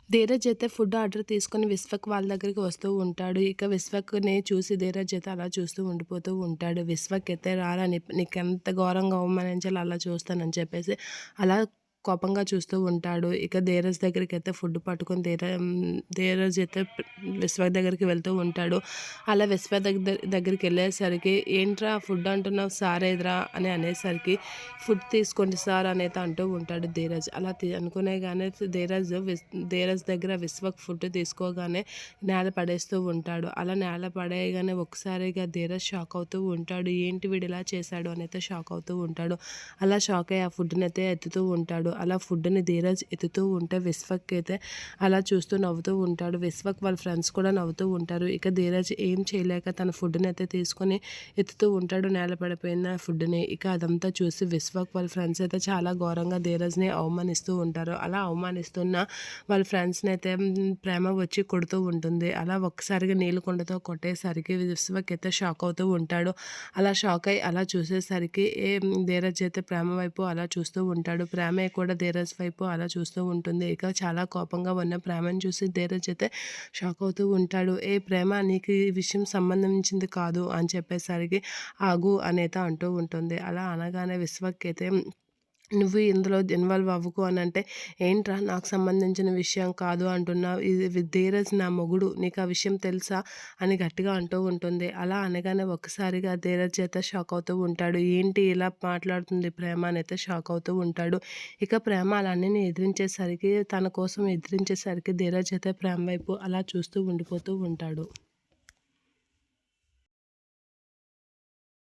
ధీరజ్ అయితే food order తీసుకొని విశ్వక్ వాళ్ళ దగ్గరికి వస్తూ ఉంటాడు. ఇక విశ్వక్‌ని చూసి ధీరజ్ అయితే అలా చూస్తూ ఉండిపోతూ ఉంటాడు. విశ్వక్ అయితే రారా నీకెంత ఘోరంగా అవమానించాలో అలా చూస్తానని చెప్పేసి అలా కోపంగా చూస్తూ ఉంటాడు. ఇక ధీరజ్ దగ్గరికైతే ఫుడ్ పట్టుకొని ధీరజ్ అయితే విశ్వక్ దగ్గరికి వెళ్తూ ఉంటాడు. అలా విశ్వ దగ్గరికెళ్ళేసరికి ఏంట్రా ఫుడ్ అంటున్నావు సార్ ఏదిరా అని అనేసరికి ఫుడ్ తీసుకోండి సార్ అనేది అంటూ ఉంటాడు ధీరజ్. అలా అనుకునేగానే ధీరజ్ దగ్గర విశ్వక్ ఫుడ్ తీసుకోగానే నేల పడేస్తూ ఉంటాడు. అలా నేల పడేయగానే ఒక్కసారిగా ధీరజ్ షాక్ అవుతూ ఉంటాడు. ఏంటి వీడు ఇలా చేశాడు అనైతే షాక్ అవుతూ ఉంటాడు. అలా షాక్ అయ్యి ఆ ఫుడ్‌ని అయితే ఎత్తుతూ ఉంటాడు. అలా ఫుడ్‌ని ధీరజ్ ఎత్తుతూ ఉంటే విశ్వక్ అయితే అలా చూస్తూ నవ్వుతూ ఉంటాడు. విశ్వక్ వాళ్ళ ఫ్రెండ్స్ కూడా నవ్వుతూ ఉంటారు. ఇక ధీరజ్ ఏం చేయలేక తన ఫుడ్‌ని అయితే తీసుకొని ఎత్తుతూ ఉంటాడు నేల పడిపోయిన ఫుడ్‌ని. ఇక అదంతా చూసి విశ్వక్ వాళ్ళ ఫ్రెండ్స్ అయితే చాలా ఘోరంగా ధీరజ్‌ని అవమానిస్తూ ఉంటారు. అలా అవమానిస్తున్న వాళ్ళ ఫ్రెండ్స్‌ని అయితే ప్రేమ వచ్చి కొడుతూ ఉంటుంది. అలా ఒక్కసారిగా నీళ్ళకుండతో కొట్టేసరికి విశ్వక్ అయితే షాక్ అవుతూ ఉంటాడు. అలా షాక్ అయ్యి అలా చూసేసరికి ధీరజ్ అయితే ప్రేమ వైపు అలా చూస్తూ ఉంటాడు. ప్రేమే కూడా ధీరజ్ వైపు అలా చూస్తూ ఉంటుంది. ఇక చాలా కోపంగా ఉన్న ప్రేమను చూసి ధీరజ్ అయితే షాక్ అవుతూ ఉంటాడు. ఏ ప్రేమ నీకు ఈ విషయం సంబంధించింది కాదు అని చెప్పేసరికి ఆగు అనేత అంటూ ఉంటుంది. అలా అనగానే విశ్వక్ అయితే నువ్వు ఇందులో ఇన్వాల్వ్ అవ్వకు అనంటే, ఏంట్రా నాకు సంబంధించిన విషయం కాదు అంటున్నావు. ఇది ధీరజ్ నా మొగుడు. నీకు ఆ విషయం తెలుసా? అని గట్టిగా అంటూ ఉంటుంది. అలా అనగానే ఒక్కసారిగా ధీరజ్ అయితే షాక్ అవుతూ ఉంటాడు. ఏంటి ఇలా మాట్లాడుతుంది ప్రేమ అనైతే షాక్ అవుతూ ఉంటాడు. ఇక ప్రేమ అలా అన్నీని ఎదిరించేసరికి తన కోసం ఎదిరించేసరికి ధీరజ్ అయితే ప్రేమ వైపు అలా చూస్తూ ఉండిపోతూ ఉంటాడు.